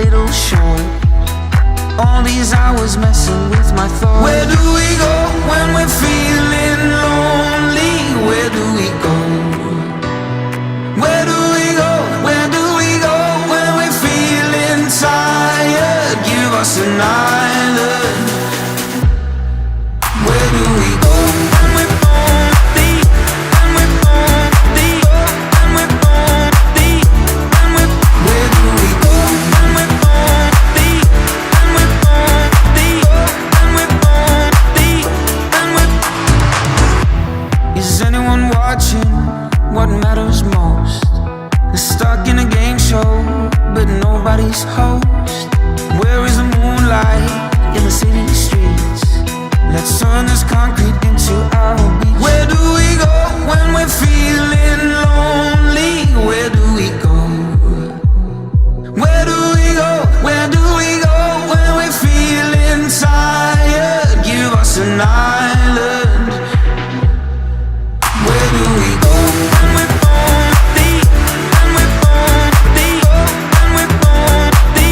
little short. All these hours messing with my thoughts. Where do we go when we're feeling lonely? Where do we go? Where do we go? Where do we go when we're feeling tired? Give us an island. Where do we go when we're lonely? When we're lonely? When we're lonely? When we're where do we go when we're lonely? When we're lonely? When we're lonely? When we're is anyone watching what matters most? They're stuck in a game show, but nobody's host. Where is the moonlight in the city streets? Let's turn this concrete into our beach. Where do we go when we're feeling lonely? Where do we go? Where do we go? Where do we go when we're feeling tired? Give us an island. Where do we go when we're lonely? When we're lonely? When we're lonely?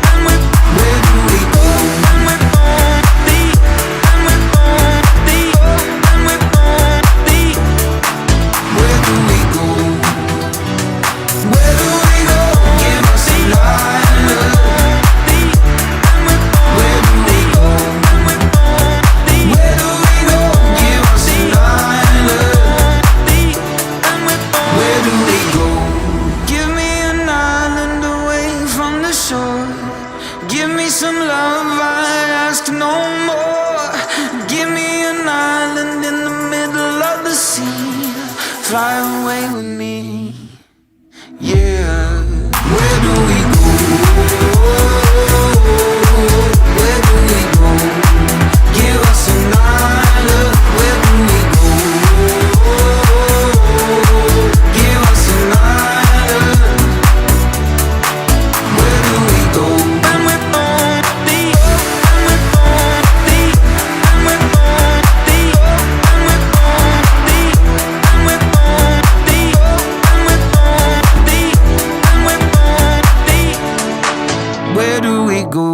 When we're where do we go when we're lonely? When we're lonely? When we're lonely? Where do we go? Where do we go? Give us an island. Where do we go? Where do we go? Give us an island. Where do we go? Give me an island away from the shore. Give me some love, I ask no more. Give me an island in the middle of the sea. Fly away with me, yeah. Where do we go? Where do we go? Give us an island. Where do we go? Give us an island. Where do we go? When we're lonely, when we're lonely, when we're lonely, when we're lonely, when we're lonely, when we're lonely, when we're lonely. Where do we go?